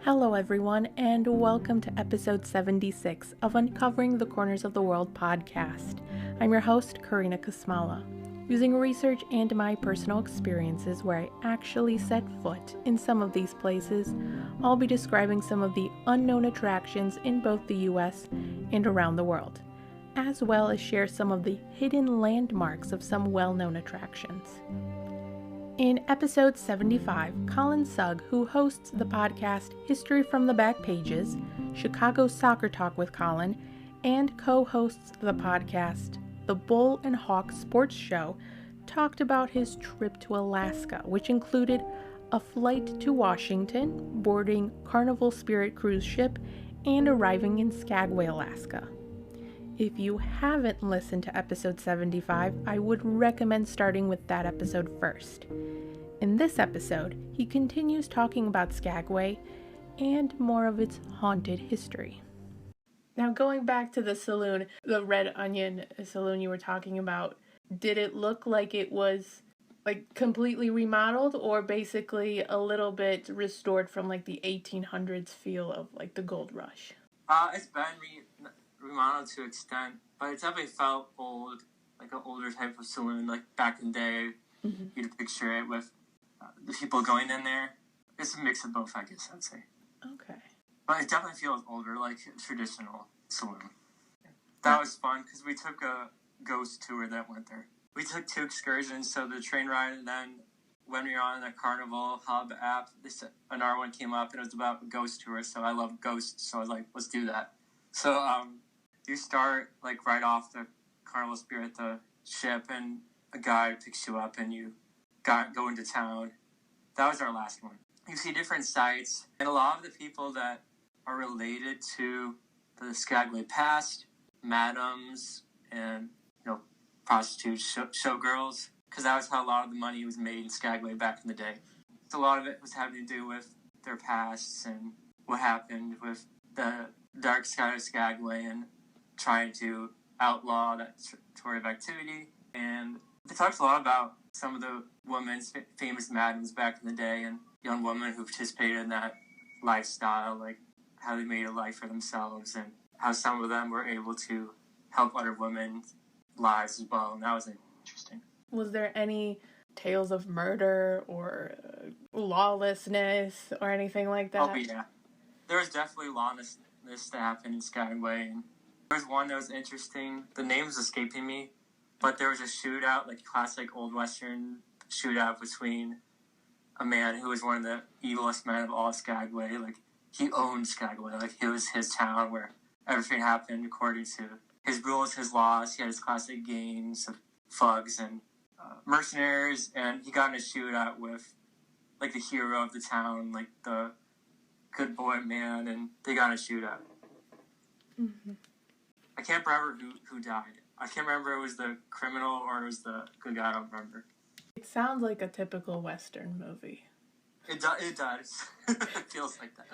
Hello everyone, and welcome to episode 76 of Uncovering the Corners of the World podcast. I'm your host, Karina Kasmala. Using research and my personal experiences where I actually set foot in some of these places, I'll be describing some of the unknown attractions in both the US and around the world, as well as share some of the hidden landmarks of some well-known attractions. In episode 75, Collin Sugg, who hosts the podcast History from the Back Pages, Chicago Soccer Talk with Collin, and co-hosts the podcast The Bull and Hawk Sports Show, talked about his trip to Alaska, which included a flight to Washington, boarding Carnival Spirit cruise ship, and arriving in Skagway, Alaska. If you haven't listened to episode 75, I would recommend starting with that episode first. In this episode, he continues talking about Skagway and more of its haunted history. Now, going back to the saloon, the Red Onion saloon you were talking about, did it look like it was completely remodeled or basically a little bit restored from the 1800s feel of the gold rush? It's been remodeled to an extent, but it definitely felt old, like an older type of saloon, like back in the day. Mm-hmm. You'd picture it with the people going in there. It's a mix of both, I guess I'd say. Okay. But it definitely feels older, like a traditional saloon. That was fun because we took a ghost tour that went there. We took 2 excursions, so the train ride, and then when we were on the Carnival Hub app, another one came up and it was about a ghost tour. So I love ghosts, so I was like, let's do that. So you start right off the Carnival Spirit, the ship, and a guide picks you up and you go into town. That was our last one. You see different sites, and a lot of the people that are related to the Skagway past, madams, and prostitutes, showgirls, because that was how a lot of the money was made in Skagway back in the day. So a lot of it was having to do with their pasts and what happened with the dark side of Skagway and trying to outlaw that sort of activity. And they talked a lot about some of the women's famous madams back in the day and young women who participated in that lifestyle, like how they made a life for themselves and how some of them were able to help other women's lives as well. And that was interesting. Was there any tales of murder or lawlessness or anything like that? Oh, yeah. There was definitely lawlessness that happened in Skagway. And there was one that was interesting. The name's escaping me. But there was a shootout, classic old Western shootout between a man who was one of the evilest men of all Skagway. He owned Skagway. It was his town where everything happened according to his rules, his laws. He had his classic gangs of thugs and mercenaries. And he got in a shootout with, the hero of the town, the good boy man. And they got in a shootout. Mm-hmm. I can't remember who died. I can't remember if it was the criminal or it was the good guy. I don't remember. It sounds like a typical Western movie. It does. It feels like that.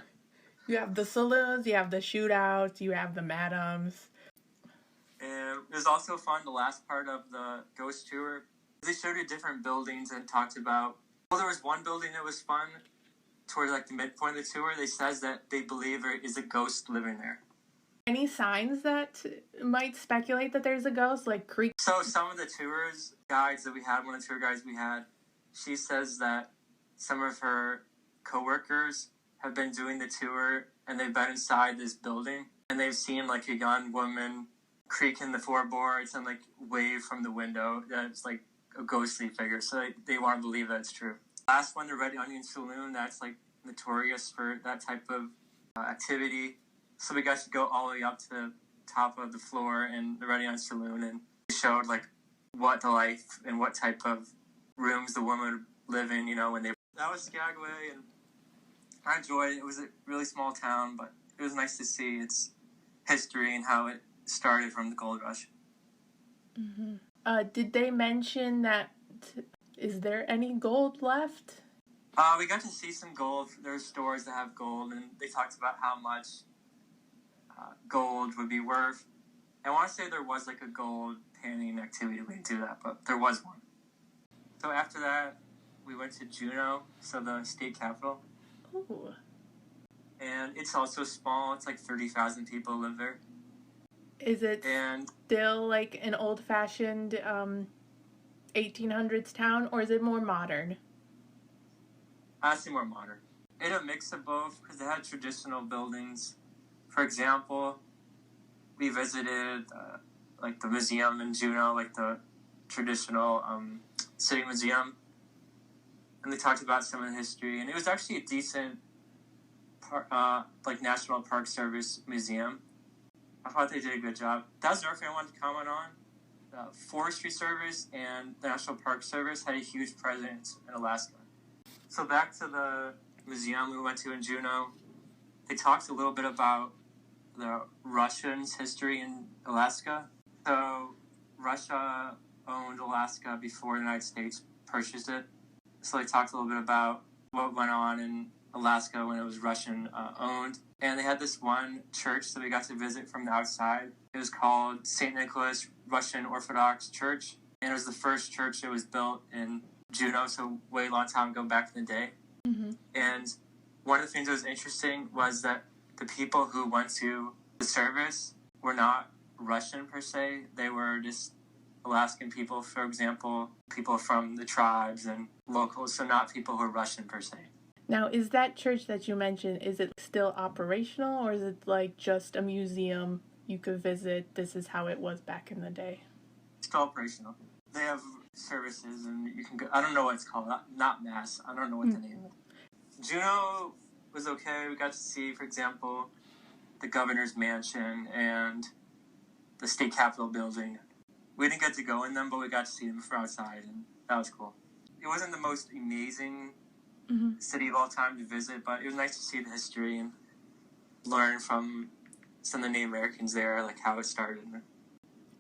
You have the saloons, you have the shootouts, you have the madams. And it was also fun, the last part of the ghost tour. They showed you different buildings and talked about... Well, there was one building that was fun. Towards the midpoint of the tour, they says that they believe there is a ghost living there. Any signs that might speculate that there's a ghost, creek? So some of the tours guides that we had, one of the tour guides we had, she says that some of her coworkers have been doing the tour and they've been inside this building and they've seen a young woman creaking the floorboards and wave from the window. That's a ghostly figure. So they want to believe that's true. Last one, the Red Onion Saloon, that's notorious for that type of activity. So we got to go all the way up to the top of the floor in the Red Onion Saloon and showed what the life and what type of rooms the woman would live in, when they... That was Skagway, and I enjoyed it. It was a really small town, but it was nice to see its history and how it started from the gold rush. Mm-hmm. Did they mention that... Is there any gold left? We got to see some gold. There's stores that have gold, and they talked about how much gold would be worth. I want to say there was a gold panning activity. We didn't do that, but there was one. So after that, we went to Juneau, so the state capital. Ooh. and it's also small. It's like 30,000 people live there. Is it still like an old-fashioned 1800s town, or is it more modern? I'd say more modern. It had a mix of both because they had traditional buildings. For example, we visited like the museum in Juneau, like the traditional city museum, and they talked about some of the history. And it was actually a decent, like National Park Service museum. I thought they did a good job. That was another thing I wanted to comment on. The Forestry Service and the National Park Service had a huge presence in Alaska. So back to the museum we went to in Juneau, they talked a little bit about the Russians' history in Alaska. So Russia owned Alaska before the United States purchased it. So they talked a little bit about what went on in Alaska when it was Russian owned. And they had this one church that we got to visit from the outside. It was called St. Nicholas Russian Orthodox Church. And it was the first church that was built in Juneau, so way long time ago back in the day. Mm-hmm. And one of the things that was interesting was that the people who went to the service were not Russian per se. They were just Alaskan people, for example, people from the tribes and locals, so not people who are Russian per se. Now, is that church that you mentioned, is it still operational, or is it like just a museum you could visit? This is how it was back in the day. It's still operational. They have services, and you can go. I don't know what it's called. Not mass. I don't know what the name is. Juneau was okay. We got to see, for example, the governor's mansion and the state capitol building. We didn't get to go in them, but we got to see them from outside, and that was cool. It wasn't the most amazing city of all time to visit, but it was nice to see the history and learn from some of the Native Americans there, like how it started.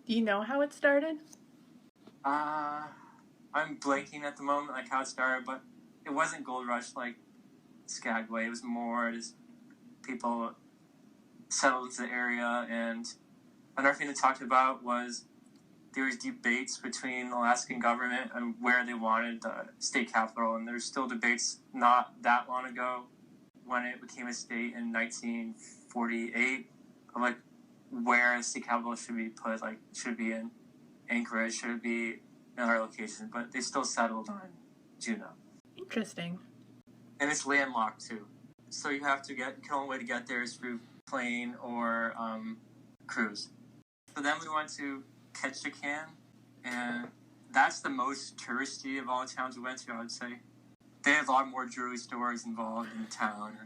Do you know how it started? I'm blanking at the moment, like how it started, but it wasn't gold rush like Skagway. It was more just people settled into the area, and another thing they talked about was there was debates between the Alaskan government and where they wanted the state capital, and there's still debates not that long ago when it became a state in 1948 of like where the state capital should be put, like should it be in Anchorage, should it be in other locations, but they still settled on Juneau. Interesting. And it's landlocked too, so you have to the only way to get there is through plane or cruise. So then we went to Ketchikan, and that's the most touristy of all the towns we went to, I would say. They have a lot more jewelry stores involved in the town.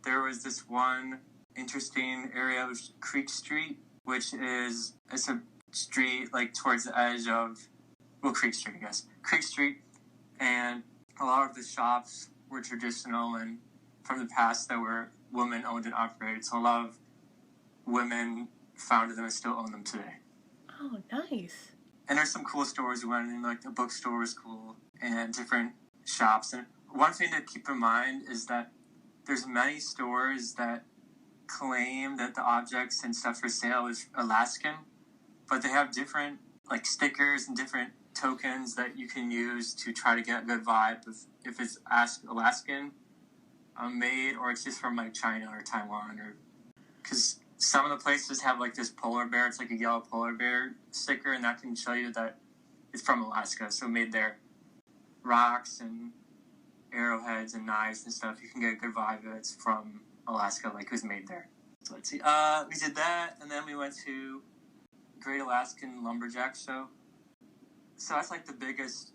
There was this one interesting area, which is Creek Street, which is it's a street like towards the edge of Creek Street, I guess. Creek Street, and a lot of the shops were traditional and from the past that were women owned and operated. So a lot of women founded them and still own them today. Oh, nice. And there's some cool stores we went in, like the bookstore was cool, and different shops. And one thing to keep in mind is that there's many stores that claim that the objects and stuff for sale is Alaskan, but they have different like stickers and different tokens that you can use to try to get a good vibe if it's Alaskan made, or it's just from like China or Taiwan, or because some of the places have like this polar bear. It's like a yellow polar bear sticker, and that can show you that it's from Alaska. So made there. Rocks and arrowheads and knives and stuff. You can get a good vibe that it's from Alaska, like it was made there. So let's see. We did that, and then we went to Great Alaskan Lumberjack Show. So that's like the biggest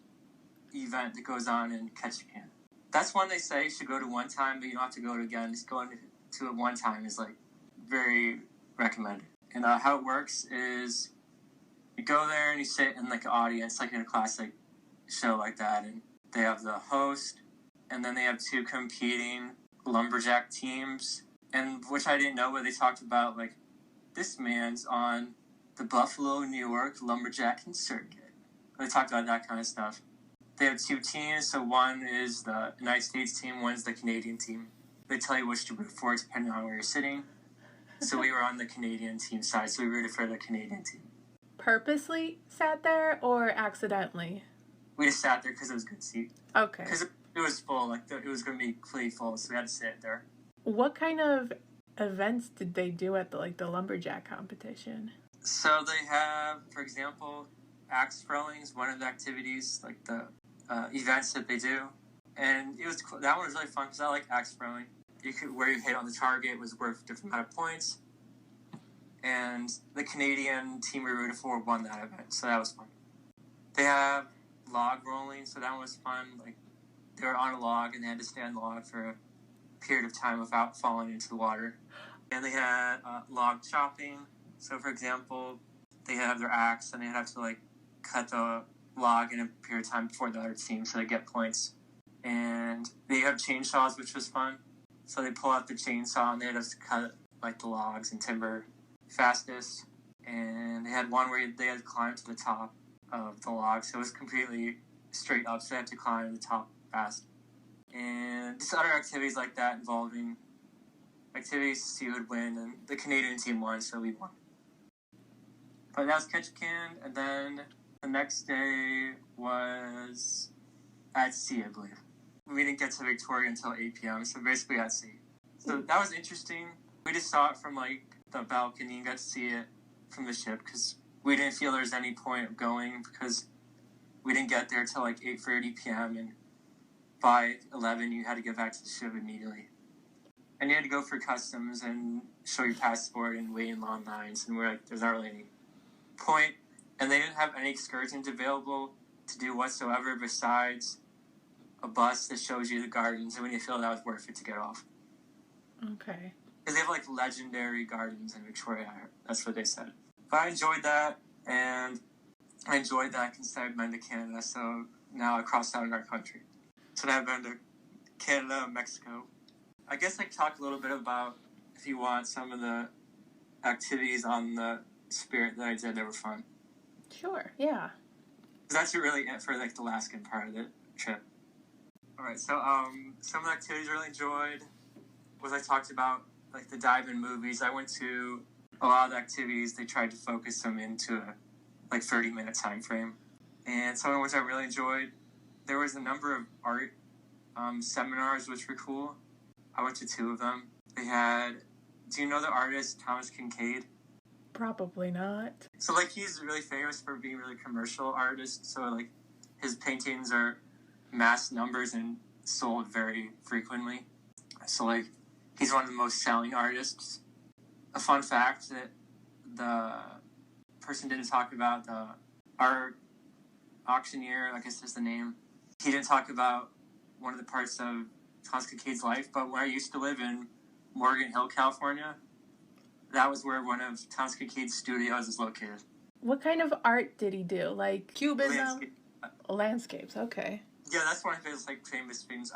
event that goes on in Ketchikan. That's one they say you should go to one time, but you don't have to go to again. Just going to it one time is like very recommended. And how it works is you go there and you sit in like an audience, like in a classic show like that, and they have the host, and then they have two competing lumberjack teams, and which I didn't know, but they talked about like this man's on the Buffalo, New York Lumberjack Circuit. They talked about that kind of stuff. They have two teams, so one is the United States team, one's the Canadian team. They tell you which to root for depending on where you're sitting. So we were on the Canadian team side, so we rooted for the Canadian team. Purposely sat there or accidentally? We just sat there because it was a good seat. Okay. Because it was full, like it was going to be pretty full, so we had to sit there. What kind of events did they do at the Lumberjack Competition? So they have, for example, axe throwing is one of the activities, like the events that they do. And it was cool. That one was really fun because I like axe throwing. Where you hit on the target was worth a different amount of points. And the Canadian team we rooted for won that event, so that was fun. They have log rolling, so that one was fun. Like, they were on a log and they had to stay on the log for a period of time without falling into the water. And they had log chopping. So, for example, they have their axe and they have to cut the log in a period of time before the other team, so they get points. And they have chainsaws, which was fun. So they pull out the chainsaw and they had to cut the logs and timber fastest. And they had one where they had to climb to the top of the log, so it was completely straight up, so they had to climb to the top fast. And just other activities like that involving activities to see who would win, and the Canadian team won, so we won. But that was Ketchikan, and then the next day was at sea, I believe. We didn't get to Victoria until 8 p.m., so basically at sea. So that was interesting. We just saw it from the balcony and got to see it from the ship, because we didn't feel there was any point of going, because we didn't get there till 8:30 p.m., and by 11 you had to get back to the ship immediately. And you had to go for customs and show your passport and wait in long lines, and we're there's not really any point. And they didn't have any excursions available to do whatsoever besides a bus that shows you the gardens, and when you feel that was worth it to get off. Okay. Because they have legendary gardens in Victoria. That's what they said. But I enjoyed that, and I enjoyed that because I've been to Canada, so now I crossed out in our country. So now I've been to Canada and Mexico. I guess talk a little bit about, if you want, some of the activities on the Spirit that I did that were fun. Sure, yeah. That's really it for the Alaskan part of the trip. Alright, so some of the activities I really enjoyed was I talked about the dive-in movies. I went to a lot of the activities. They tried to focus them into a 30-minute time frame. And some of which I really enjoyed. There was a number of art seminars which were cool. I went to 2 of them. They had, do you know the artist Thomas Kincaid? Probably not. So he's really famous for being a really commercial artist. So his paintings are mass numbers and sold very frequently. So he's one of the most selling artists. A fun fact that the person didn't talk about, the art auctioneer, I guess is the name. He didn't talk about one of the parts of Thomas Kincaid's life, but where I used to live in Morgan Hill, California, that was where one of Thomas Kincaid's studios is located. What kind of art did he do? Cubism? Landscapes, okay. Yeah, that's one of his famous things.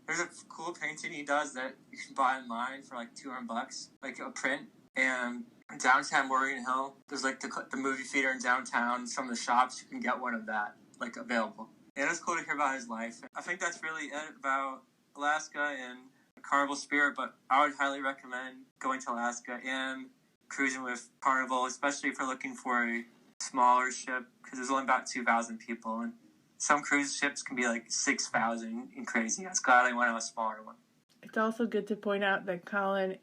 There's a cool painting he does that you can buy online for $200, a print. And downtown Morgan Hill, there's the movie theater in downtown. Some of the shops, you can get one of that available. And it's cool to hear about his life. I think that's really it about Alaska and Carnival Spirit, but I would highly recommend going to Alaska and cruising with Carnival, especially if you're looking for a smaller ship, because there's only about 2,000 people, and some cruise ships can be 6,000 and crazy. I was glad I went on a smaller one. It's also good to point out that Collin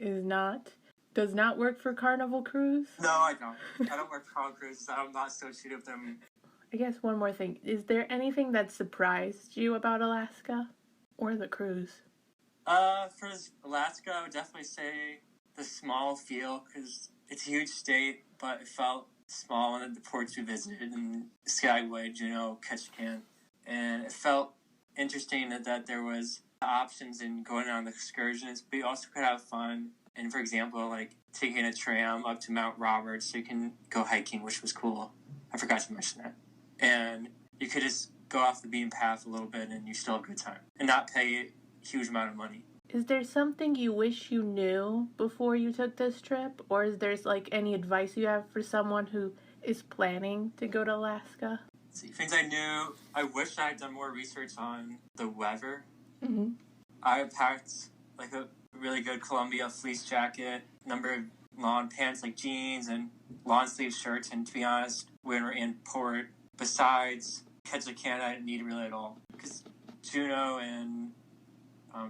does not work for Carnival Cruise. No, I don't. I don't work for Carnival Cruises. I'm not associated with them. I guess one more thing. Is there anything that surprised you about Alaska or the cruise? For Alaska, I would definitely say the small feel, because it's a huge state, but it felt small in the ports we visited in Skagway, Juneau, Ketchikan. And it felt interesting that there was options in going on the excursions, but you also could have fun. And for example, taking a tram up to Mount Roberts so you can go hiking, which was cool. I forgot to mention that. And you could just go off the beaten path a little bit and you still have a good time and not pay a huge amount of money. Is there something you wish you knew before you took this trip? Or is there any advice you have for someone who is planning to go to Alaska? See, things I knew, I wish I had done more research on the weather. Mm-hmm. I packed a really good Columbia fleece jacket, number of long pants jeans and long sleeve shirts, and to be honest, when we're in port, besides Ketchikan, I didn't need really at all, because Juneau and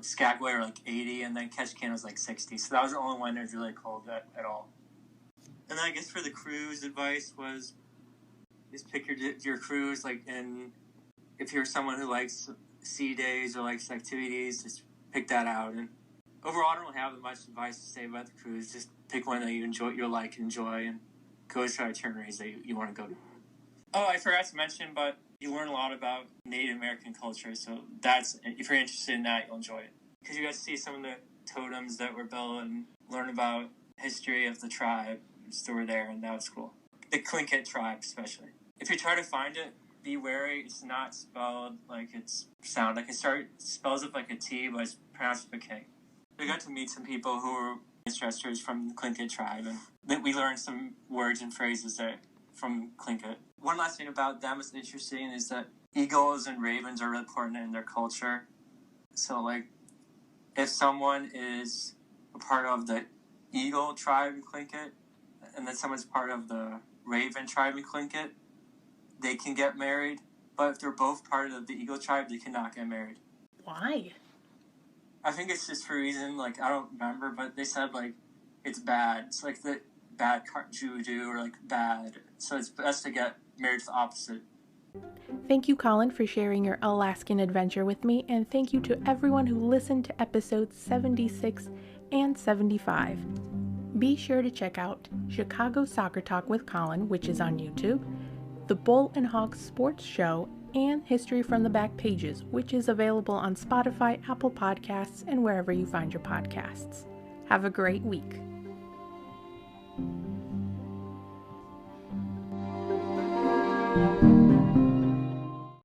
Skagway were like 80, and then Ketchikan was like 60. So that was the only one that was really cold at all. And then I guess for the cruise, advice was just pick your cruise, like, and if you're someone who likes sea days or likes activities, just pick that out. And overall, I don't have much advice to say about the cruise. Just pick one that you enjoy, and go to itineraries that you want to go to. Oh, I forgot to mention, but you learn a lot about Native American culture, so if you're interested in that, you'll enjoy it. Because you get to see some of the totems that were built and learn about history of the tribe that were there, and that was cool. The Tlingit tribe, especially. If you try to find it, be wary. It's not spelled like it's sound. Like it spells it like a T, but it's pronounced with a K. We got to meet some people who were ancestors from the Tlingit tribe, and then we learned some words and phrases from Tlingit. One last thing about them that's interesting is that eagles and ravens are really important in their culture. So, like, if someone is a part of the eagle tribe in Tlingit, and then someone's part of the raven tribe in Tlingit, they can get married. But if they're both part of the eagle tribe, they cannot get married. Why? I think it's just for a reason, like, I don't remember, but they said, like, it's bad. It's like the bad juju, or, like, bad. So it's best to get married to the opposite. Thank you, Collin, for sharing your Alaskan adventure with me, and thank you to everyone who listened to episodes 76 and 75. Be sure to check out Chicago Soccer Talk with Collin, which is on YouTube, the Bull and Hog Sports Show, and History from the Back Pages, which is available on Spotify, Apple Podcasts, and wherever you find your podcasts. Have a great week. Thank you.